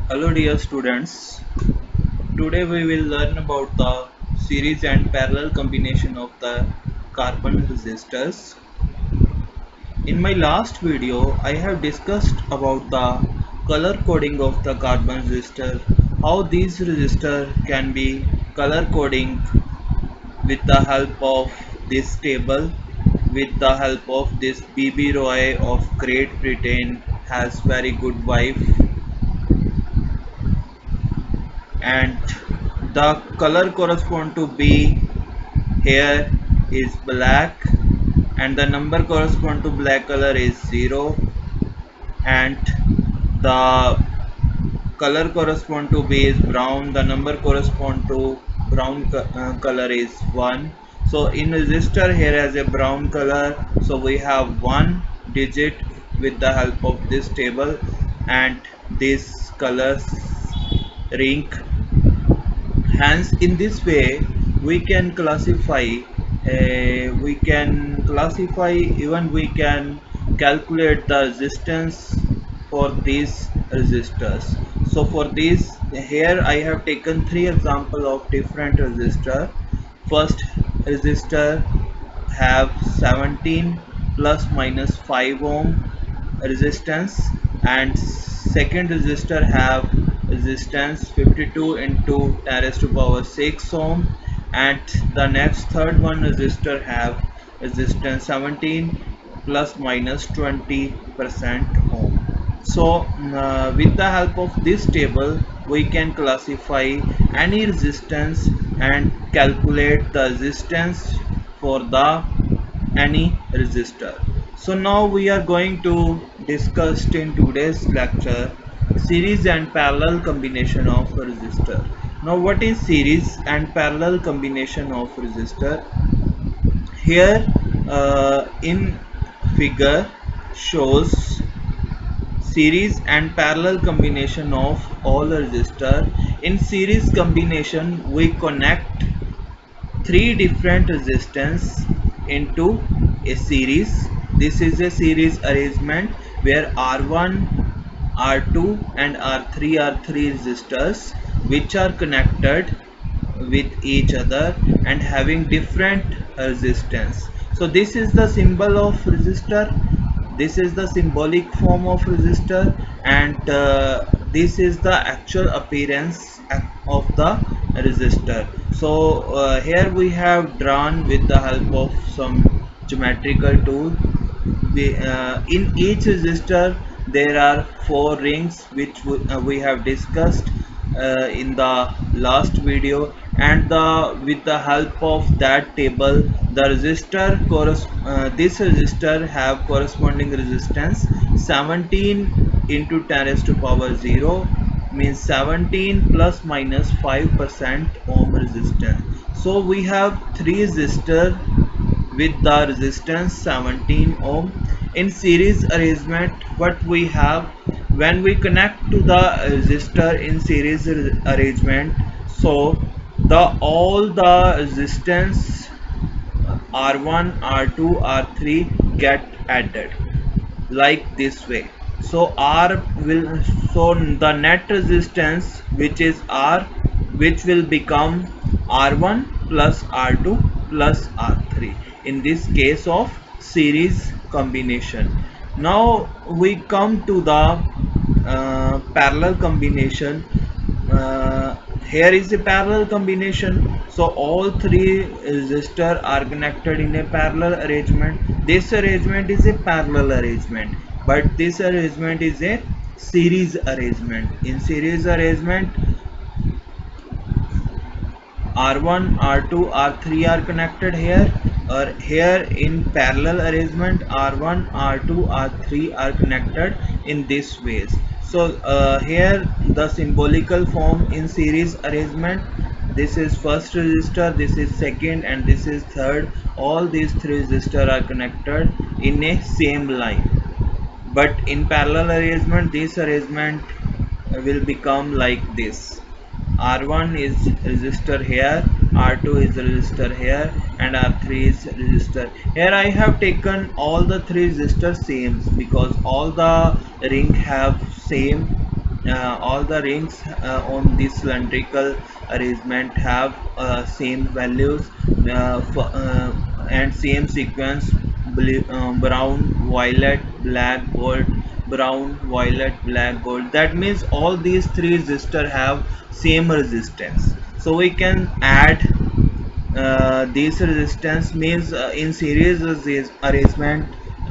Hello dear students, today we will learn about the series and parallel combination of the carbon resistors. In my last video, I have discussed about the color coding of the carbon resistor, how these resistors can be color coding with the help of this table, with the help of this B.B. Roy of Great Britain has very good wife, and the color correspond to B here is black, and the number correspond to black color is 0, and the color correspond to B is brown, the number correspond to brown color is 1. So in resistor here has a brown color, so we have one digit with the help of this table, and this colors ring. Hence in this way we can classify, even we can calculate the resistance for these resistors. So for this, here I have taken three examples of different resistor. First resistor have 17 plus minus 5 ohm resistance, and second resistor have resistance 52 into 10 raised to power 6 ohm, and the next third one resistor have resistance 17 plus minus 20% ohm. So with the help of this table we can classify any resistance and calculate the resistance for the any resistor. So now we are going to discuss in today's lecture series and parallel combination of resistor. Now what is series and parallel combination of resistor? Here in figure shows series and parallel combination of all resistor. In series combination we connect three different resistance into a series. This is a series arrangement where R1, R2 and R3 are three resistors which are connected with each other and having different resistance. So this is the symbol of resistor, this is the symbolic form of resistor, and this is the actual appearance of the resistor. So here we have drawn with the help of some geometrical tool. In each resistor there are four rings which we have discussed in the last video, and with the help of that table the this resistor have corresponding resistance 17 into 10 raised to power 0, means 17 plus minus 5% ohm resistance. So we have three resistor with the resistance 17 ohm. In series arrangement what we have, when we connect to the resistor in series arrangement, so the all the resistance R1, R2, R3 get added like this way. So R will, so the net resistance which is R, which will become R1 plus R2 plus R3 in this case of series combination. Now we come to the parallel combination. Here is a parallel combination, so all three resistors are connected in a parallel arrangement. This arrangement is a parallel arrangement, but this arrangement is a series arrangement. In series arrangement R1, R2, R3 are connected here, or here in parallel arrangement R1, R2, R3 are connected in this ways. So here the symbolical form in series arrangement, this is first resistor, this is second, and this is third. All these three resistors are connected in a same line. But in parallel arrangement this arrangement will become like this. R1 is resistor here, R2 is resistor here, and R3 is resistor. Here I have taken all the three resistors same because all the ring have same all the rings on this cylindrical arrangement have same values and same sequence: brown, violet, black, gold, brown, violet, black, gold. That means all these three resistors have same resistance, so we can add this resistance. Means in series arrangement,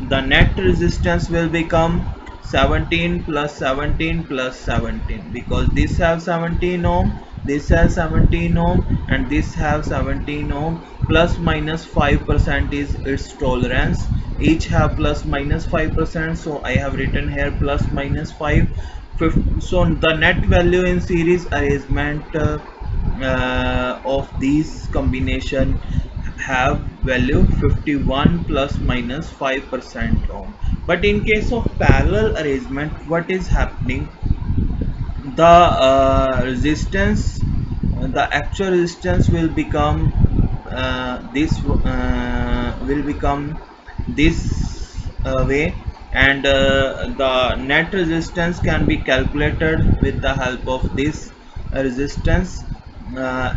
the net resistance will become 17 plus 17 plus 17, because this have 17 ohm, this has 17 ohm, and this have 17 ohm. Plus minus 5% is its tolerance. Each have plus minus 5%, so I have written here plus minus 5. So the net value in series arrangement of these combination have value 51 plus minus 5% ohm. But in case of parallel arrangement, what is happening? The resistance, the actual resistance will become this will become this way, and the net resistance can be calculated with the help of this resistance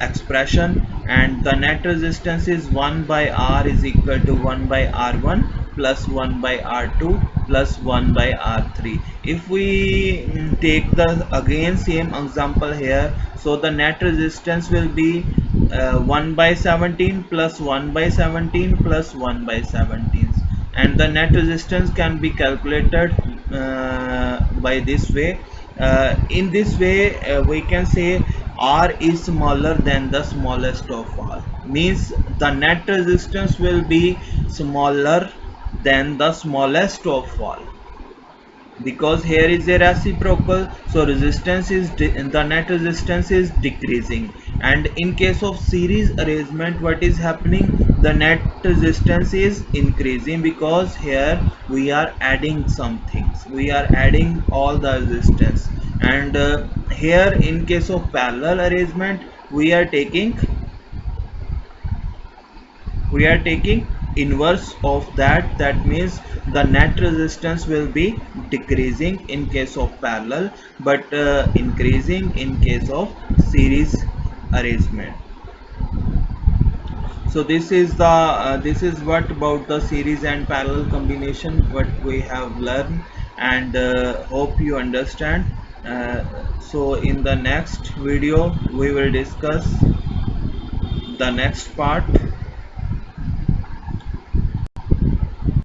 expression, and the net resistance is 1 by R is equal to 1 by R1 plus 1 by R2 plus 1 by R3. If we take the again same example here, so the net resistance will be 1 by 17 plus 1 by 17 plus 1 by 17, and the net resistance can be calculated by this way. In this way we can say R is smaller than the smallest of all, means the net resistance will be smaller than the smallest of all, because here is a reciprocal, so resistance is the net resistance is decreasing. And in case of series arrangement, what is happening? The net resistance is increasing, because here we are adding some things, we are adding all the resistance. And here in case of parallel arrangement, we are taking inverse of that. That means the net resistance will be decreasing in case of parallel, but increasing in case of series arrangement. So this is what about the series and parallel combination what we have learned, and hope you understand. So in the next video we will discuss the next part.